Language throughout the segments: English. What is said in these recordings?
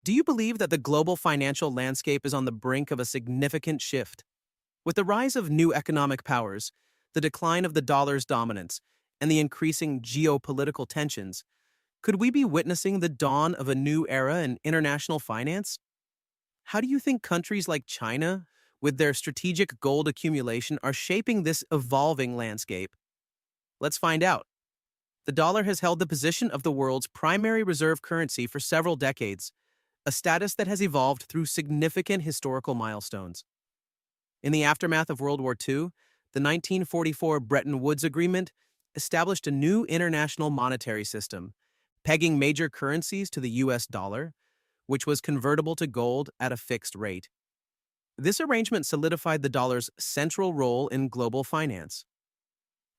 Do you believe that the global financial landscape is on the brink of a significant shift? With the rise of new economic powers, the decline of the dollar's dominance, and the increasing geopolitical tensions, could we be witnessing the dawn of a new era in international finance? How do you think countries like China, with their strategic gold accumulation, are shaping this evolving landscape? Let's find out. The dollar has held the position of the world's primary reserve currency for several decades, a status that has evolved through significant historical milestones. In the aftermath of World War II, the 1944 Bretton Woods Agreement established a new international monetary system, pegging major currencies to the US dollar, which was convertible to gold at a fixed rate. This arrangement solidified the dollar's central role in global finance.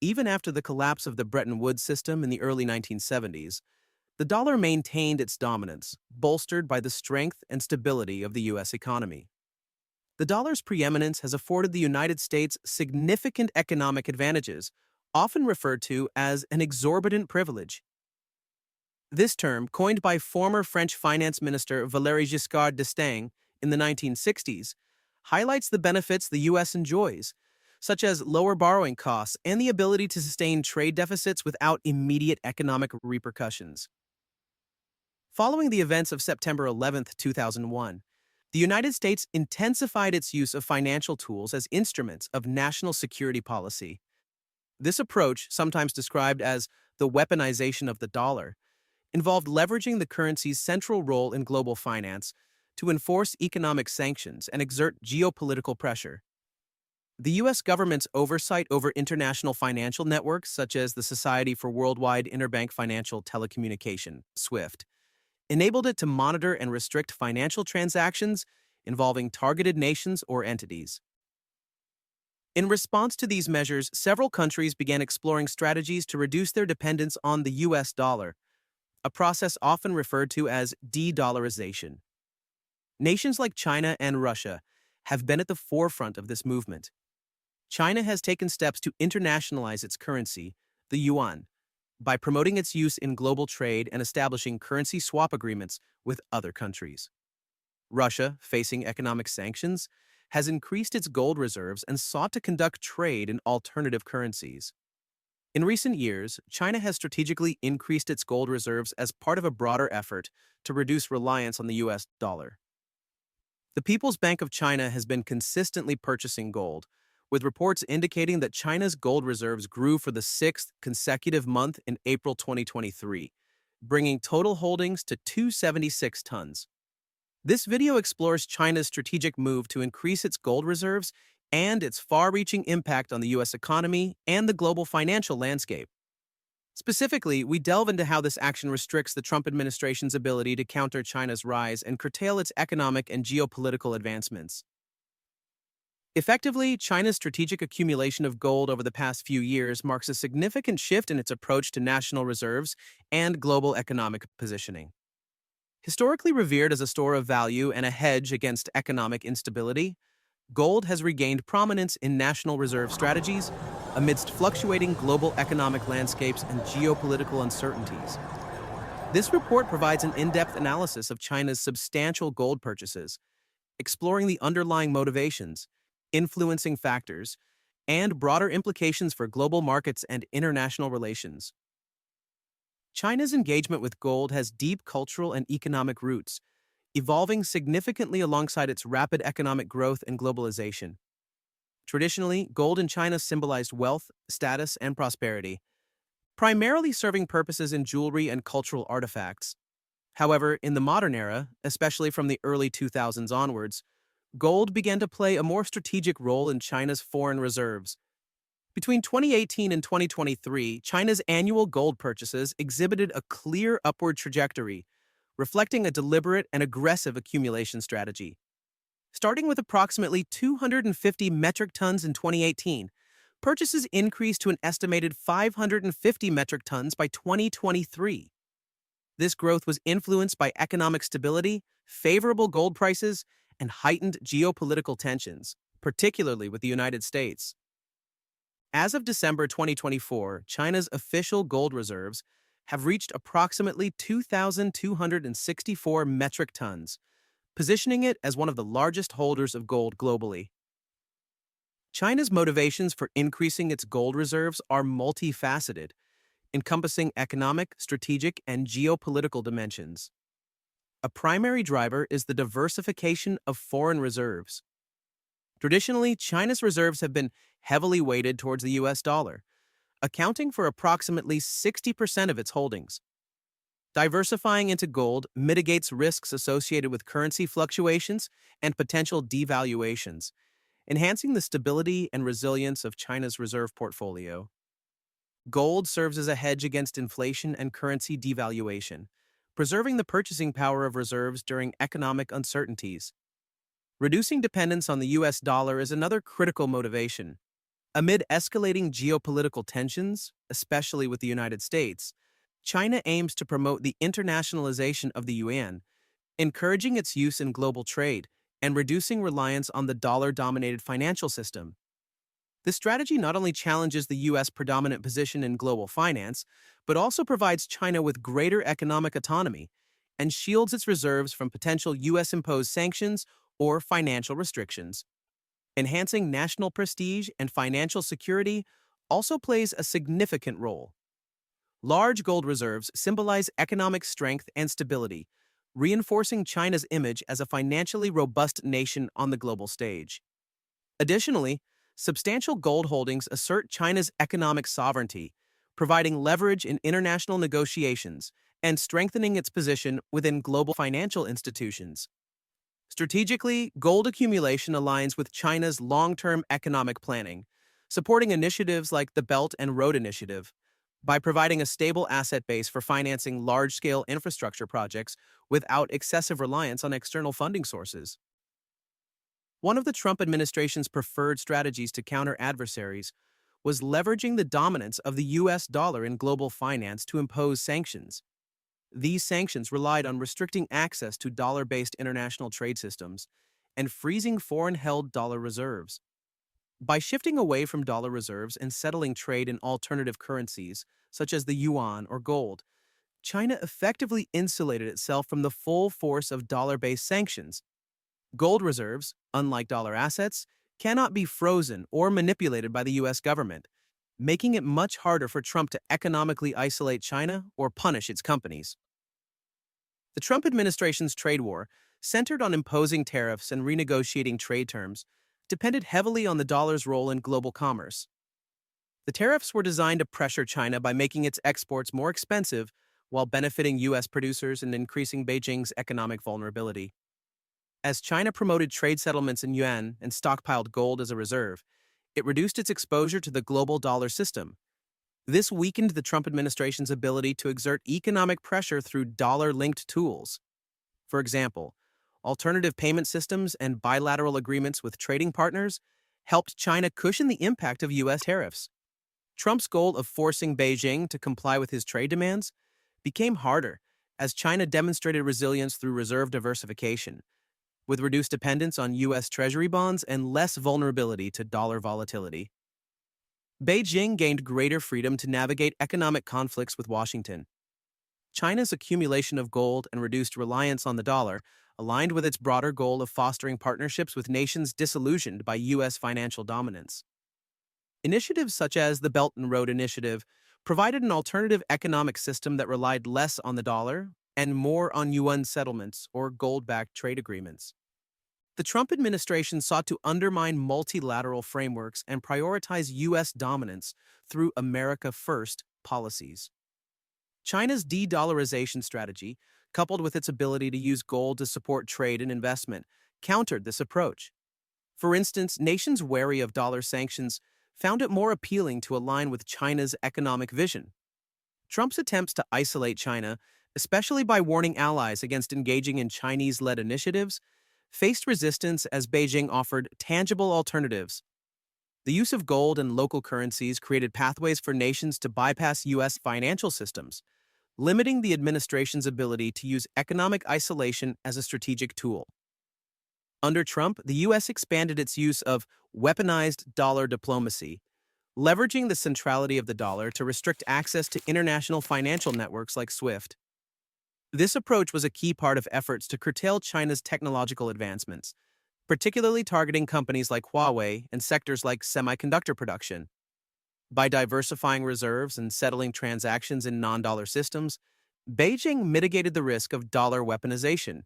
Even after the collapse of the Bretton Woods system in the early 1970s, the dollar maintained its dominance, bolstered by the strength and stability of the U.S. economy. The dollar's preeminence has afforded the United States significant economic advantages, often referred to as an exorbitant privilege. This term, coined by former French Finance Minister Valéry Giscard d'Estaing in the 1960s, highlights the benefits the U.S. enjoys, such as lower borrowing costs and the ability to sustain trade deficits without immediate economic repercussions. Following the events of September 11, 2001, the United States intensified its use of financial tools as instruments of national security policy. This approach, sometimes described as the weaponization of the dollar, involved leveraging the currency's central role in global finance to enforce economic sanctions and exert geopolitical pressure. The U.S. government's oversight over international financial networks, such as the Society for Worldwide Interbank Financial Telecommunication, SWIFT, enabled it to monitor and restrict financial transactions involving targeted nations or entities. In response to these measures, several countries began exploring strategies to reduce their dependence on the U.S. dollar, a process often referred to as de-dollarization. Nations like China and Russia have been at the forefront of this movement. China has taken steps to internationalize its currency, the yuan, by promoting its use in global trade and establishing currency swap agreements with other countries. Russia, facing economic sanctions, has increased its gold reserves and sought to conduct trade in alternative currencies. In recent years, China has strategically increased its gold reserves as part of a broader effort to reduce reliance on the US dollar. The People's Bank of China has been consistently purchasing gold, with reports indicating that China's gold reserves grew for the sixth consecutive month in April 2023, bringing total holdings to 276 tons. This video explores China's strategic move to increase its gold reserves and its far-reaching impact on the U.S. economy and the global financial landscape. Specifically, we delve into how this action restricts the Trump administration's ability to counter China's rise and curtail its economic and geopolitical advancements. Effectively, China's strategic accumulation of gold over the past few years marks a significant shift in its approach to national reserves and global economic positioning. Historically revered as a store of value and a hedge against economic instability, gold has regained prominence in national reserve strategies amidst fluctuating global economic landscapes and geopolitical uncertainties. This report provides an in-depth analysis of China's substantial gold purchases, exploring the underlying motivations, influencing factors, and broader implications for global markets and international relations. China's engagement with gold has deep cultural and economic roots, evolving significantly alongside its rapid economic growth and globalization. Traditionally, gold in China symbolized wealth, status, and prosperity, primarily serving purposes in jewelry and cultural artifacts. However, in the modern era, especially from the early 2000s onwards, gold began to play a more strategic role in China's foreign reserves. Between 2018 and 2023, China's annual gold purchases exhibited a clear upward trajectory, reflecting a deliberate and aggressive accumulation strategy. Starting with approximately 250 metric tons in 2018, purchases increased to an estimated 550 metric tons by 2023. This growth was influenced by economic stability, favorable gold prices, and heightened geopolitical tensions, particularly with the United States. As of December 2024, China's official gold reserves have reached approximately 2,264 metric tons, positioning it as one of the largest holders of gold globally. China's motivations for increasing its gold reserves are multifaceted, encompassing economic, strategic, and geopolitical dimensions. A primary driver is the diversification of foreign reserves. Traditionally, China's reserves have been heavily weighted towards the US dollar, accounting for approximately 60% of its holdings. Diversifying into gold mitigates risks associated with currency fluctuations and potential devaluations, enhancing the stability and resilience of China's reserve portfolio. Gold serves as a hedge against inflation and currency devaluation, preserving the purchasing power of reserves during economic uncertainties. Reducing dependence on the US dollar is another critical motivation. Amid escalating geopolitical tensions, especially with the United States, China aims to promote the internationalization of the yuan, encouraging its use in global trade and reducing reliance on the dollar-dominated financial system. This strategy not only challenges the U.S. predominant position in global finance, but also provides China with greater economic autonomy and shields its reserves from potential U.S.-imposed sanctions or financial restrictions. Enhancing national prestige and financial security also plays a significant role. Large gold reserves symbolize economic strength and stability, reinforcing China's image as a financially robust nation on the global stage. Additionally, substantial gold holdings assert China's economic sovereignty, providing leverage in international negotiations and strengthening its position within global financial institutions. Strategically, gold accumulation aligns with China's long-term economic planning, supporting initiatives like the Belt and Road Initiative. By providing a stable asset base for financing large-scale infrastructure projects without excessive reliance on external funding sources. One of the Trump administration's preferred strategies to counter adversaries was leveraging the dominance of the US dollar in global finance to impose sanctions. These sanctions relied on restricting access to dollar-based international trade systems and freezing foreign-held dollar reserves. By shifting away from dollar reserves and settling trade in alternative currencies, such as the yuan or gold, China effectively insulated itself from the full force of dollar-based sanctions. Gold reserves, unlike dollar assets, cannot be frozen or manipulated by the U.S. government, making it much harder for Trump to economically isolate China or punish its companies. The Trump administration's trade war, centered on imposing tariffs and renegotiating trade terms, depended heavily on the dollar's role in global commerce. The tariffs were designed to pressure China by making its exports more expensive while benefiting U.S. producers and increasing Beijing's economic vulnerability. As China promoted trade settlements in yuan and stockpiled gold as a reserve, it reduced its exposure to the global dollar system. This weakened the Trump administration's ability to exert economic pressure through dollar-linked tools. For example, alternative payment systems and bilateral agreements with trading partners helped China cushion the impact of U.S. tariffs. Trump's goal of forcing Beijing to comply with his trade demands became harder as China demonstrated resilience through reserve diversification, with reduced dependence on U.S. Treasury bonds and less vulnerability to dollar volatility. Beijing gained greater freedom to navigate economic conflicts with Washington. China's accumulation of gold and reduced reliance on the dollar aligned with its broader goal of fostering partnerships with nations disillusioned by U.S. financial dominance. Initiatives such as the Belt and Road Initiative provided an alternative economic system that relied less on the dollar and more on yuan settlements or gold-backed trade agreements. The Trump administration sought to undermine multilateral frameworks and prioritize U.S. dominance through America First policies. China's de-dollarization strategy, coupled with its ability to use gold to support trade and investment, countered this approach. For instance, nations wary of dollar sanctions found it more appealing to align with China's economic vision. Trump's attempts to isolate China, especially by warning allies against engaging in Chinese-led initiatives, faced resistance as Beijing offered tangible alternatives. The use of gold and local currencies created pathways for nations to bypass U.S. financial systems, limiting the administration's ability to use economic isolation as a strategic tool. Under Trump, the U.S. expanded its use of weaponized dollar diplomacy, leveraging the centrality of the dollar to restrict access to international financial networks like SWIFT. This approach was a key part of efforts to curtail China's technological advancements, particularly targeting companies like Huawei and sectors like semiconductor production. By diversifying reserves and settling transactions in non-dollar systems, Beijing mitigated the risk of dollar weaponization.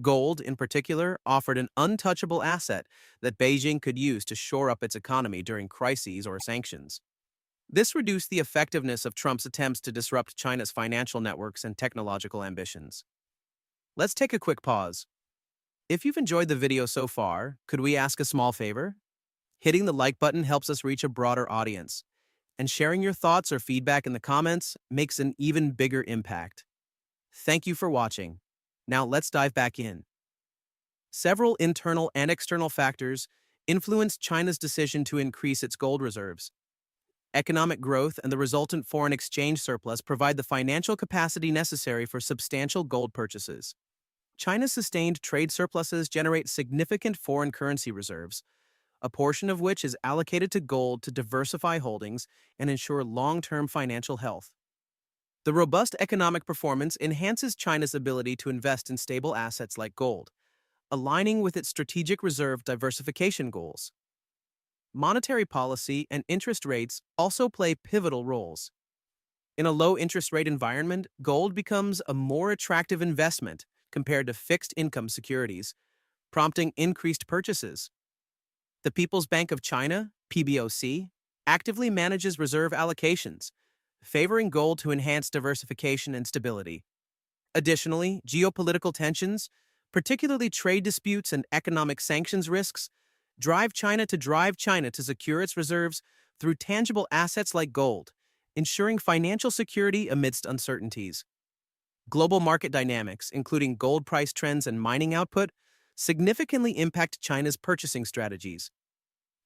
Gold, in particular, offered an untouchable asset that Beijing could use to shore up its economy during crises or sanctions. This reduced the effectiveness of Trump's attempts to disrupt China's financial networks and technological ambitions. Let's take a quick pause. If you've enjoyed the video so far, could we ask a small favor? Hitting the like button helps us reach a broader audience, and sharing your thoughts or feedback in the comments makes an even bigger impact. Thank you for watching. Now let's dive back in. Several internal and external factors influenced China's decision to increase its gold reserves. Economic growth and the resultant foreign exchange surplus provide the financial capacity necessary for substantial gold purchases. China's sustained trade surpluses generate significant foreign currency reserves, a portion of which is allocated to gold to diversify holdings and ensure long-term financial health. The robust economic performance enhances China's ability to invest in stable assets like gold, aligning with its strategic reserve diversification goals. Monetary policy and interest rates also play pivotal roles. In a low-interest rate environment, gold becomes a more attractive investment compared to fixed-income securities, prompting increased purchases. The People's Bank of China, PBOC, actively manages reserve allocations, favoring gold to enhance diversification and stability. Additionally, geopolitical tensions, particularly trade disputes and economic sanctions risks, drive China to secure its reserves through tangible assets like gold, ensuring financial security amidst uncertainties. Global market dynamics, including gold price trends and mining output, significantly impact China's purchasing strategies.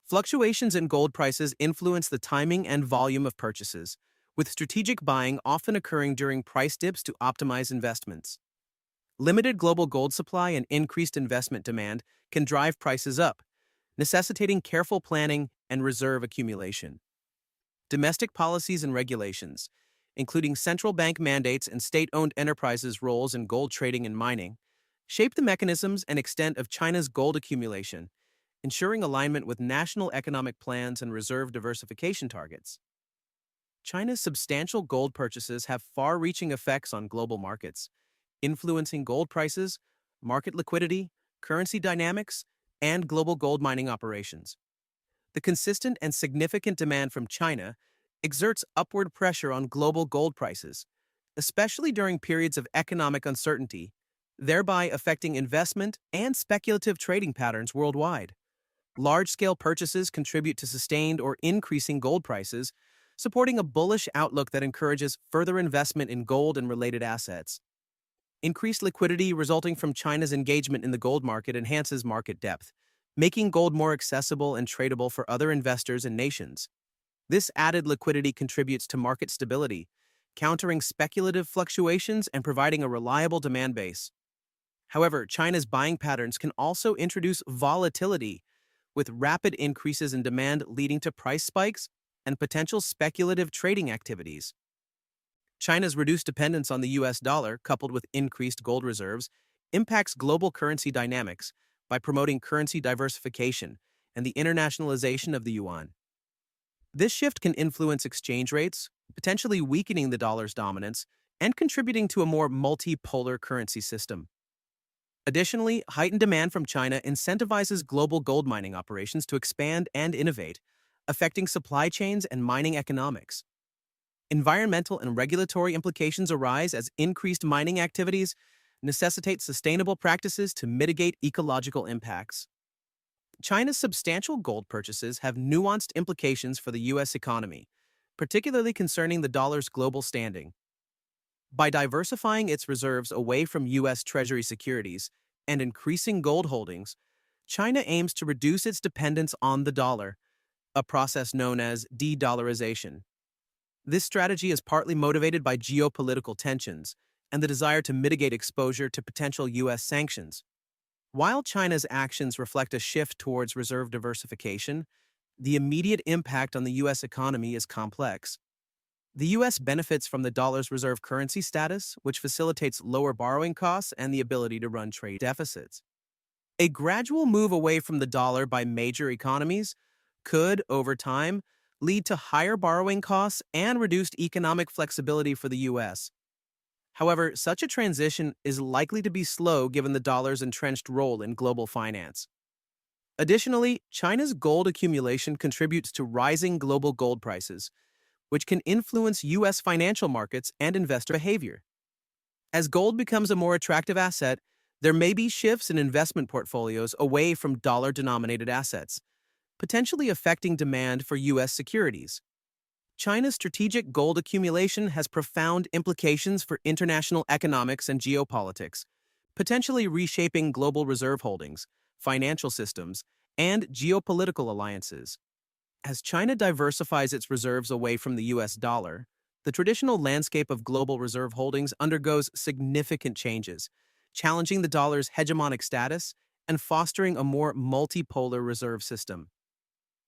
Fluctuations in gold prices influence the timing and volume of purchases, with strategic buying often occurring during price dips to optimize investments. Limited global gold supply and increased investment demand can drive prices up, necessitating careful planning and reserve accumulation. Domestic policies and regulations, including central bank mandates and state-owned enterprises' roles in gold trading and mining, shape the mechanisms and extent of China's gold accumulation, ensuring alignment with national economic plans and reserve diversification targets. China's substantial gold purchases have far-reaching effects on global markets, influencing gold prices, market liquidity, currency dynamics, and global gold mining operations. The consistent and significant demand from China exerts upward pressure on global gold prices, especially during periods of economic uncertainty, thereby affecting investment and speculative trading patterns worldwide. Large-scale purchases contribute to sustained or increasing gold prices, supporting a bullish outlook that encourages further investment in gold and related assets. Increased liquidity resulting from China's engagement in the gold market enhances market depth, making gold more accessible and tradable for other investors and nations. This added liquidity contributes to market stability, countering speculative fluctuations and providing a reliable demand base. However, China's buying patterns can also introduce volatility, with rapid increases in demand leading to price spikes and potential speculative trading activities. China's reduced dependence on the US dollar, coupled with increased gold reserves, impacts global currency dynamics by promoting currency diversification and the internationalization of the yuan. This shift can influence exchange rates, potentially weakening the dollar's dominance and contributing to a more multipolar currency system. Additionally, heightened demand from China incentivizes global gold mining operations to expand and innovate, affecting supply chains and mining economics. Environmental and regulatory implications arise as increased mining activities necessitate sustainable practices to mitigate ecological impacts. China's substantial gold purchases have nuanced implications for the U.S. economy, particularly concerning the dollar's global standing. By diversifying its reserves away from U.S. Treasury securities and increasing gold holdings, China aims to reduce its dependence on the dollar, a process known as de-dollarization. This strategy is partly motivated by geopolitical tensions and the desire to mitigate exposure to potential U.S. sanctions. While China's actions reflect a shift towards reserve diversification, the immediate impact on the U.S. economy is complex. The U.S. benefits from the dollar's reserve currency status, which facilitates lower borrowing costs and the ability to run trade deficits. A gradual move away from the dollar by major economies could, over time, lead to higher borrowing costs and reduced economic flexibility for the U.S. However, such a transition is likely to be slow given the dollar's entrenched role in global finance. Additionally, China's gold accumulation contributes to rising global gold prices, which can influence U.S. financial markets and investor behavior. As gold becomes a more attractive asset, there may be shifts in investment portfolios away from dollar-denominated assets, potentially affecting demand for U.S. securities. China's strategic gold accumulation has profound implications for international economics and geopolitics, potentially reshaping global reserve holdings, financial systems, and geopolitical alliances. As China diversifies its reserves away from the U.S. dollar, the traditional landscape of global reserve holdings undergoes significant changes, challenging the dollar's hegemonic status and fostering a more multipolar reserve system.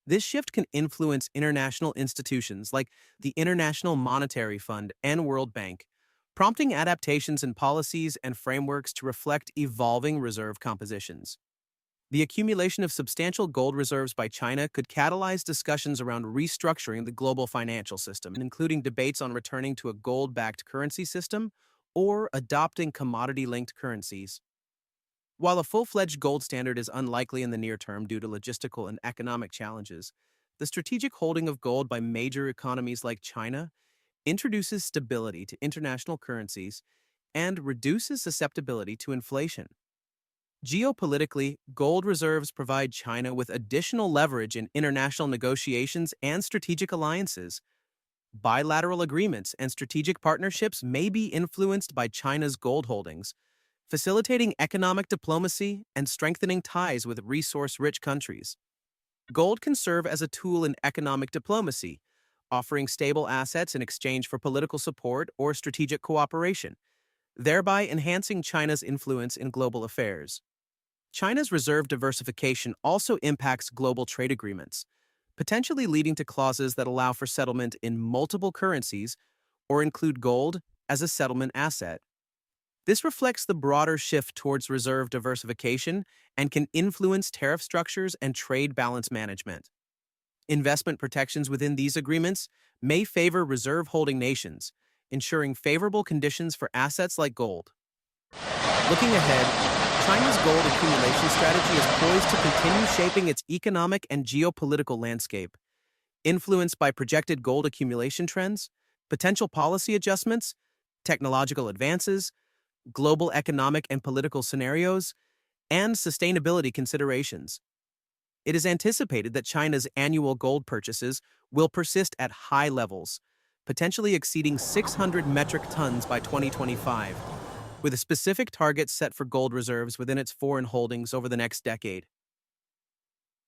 This shift can influence international institutions like the International Monetary Fund and World Bank, prompting adaptations in policies and frameworks to reflect evolving reserve compositions. The accumulation of substantial gold reserves by China could catalyze discussions around restructuring the global financial system, including debates on returning to a gold-backed currency system or adopting commodity-linked currencies. While a full-fledged gold standard is unlikely in the near term due to logistical and economic challenges, the strategic holding of gold by major economies like China introduces stability to international currencies and reduces susceptibility to inflation. Geopolitically, gold reserves provide China with additional leverage in international negotiations and strategic alliances. Bilateral agreements and strategic partnerships may be influenced by China's gold holdings, facilitating economic diplomacy and strengthening ties with resource-rich countries. Gold can serve as a tool in economic diplomacy, offering stable assets in exchange for political support or strategic cooperation, thereby enhancing China's influence in global affairs. China's reserve diversification also impacts global trade agreements, potentially leading to clauses that allow for settlement in multiple currencies or include gold as a settlement asset. This reflects the broader shift towards reserve diversification and can influence tariff structures and trade balance management. Investment protections within these agreements may favor reserve-holding nations, ensuring favorable conditions for assets like gold. Looking ahead, China's gold accumulation strategy is poised to continue shaping its economic and geopolitical landscape. Influenced by projected gold accumulation trends, potential policy adjustments, technological advances, global economic and political scenarios, and sustainability considerations. It is anticipated that China's annual gold purchases will persist at high levels, potentially exceeding 600 metric tons by 2025, with a specific target set for gold reserves within its foreign holdings over the next decade.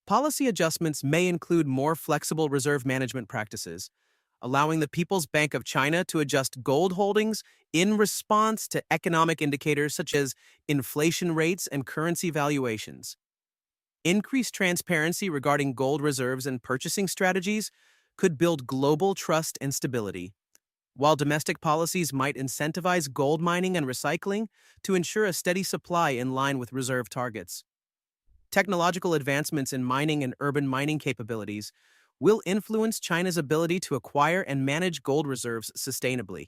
Policy adjustments may include more flexible reserve management practices, allowing the People's Bank of China to adjust gold holdings in response to economic indicators such as inflation rates and currency valuations. Increased transparency regarding gold reserves and purchasing strategies could build global trust and stability, while domestic policies might incentivize gold mining and recycling to ensure a steady supply in line with reserve targets. Technological advancements in mining and urban mining capabilities will influence China's ability to acquire and manage gold reserves sustainably.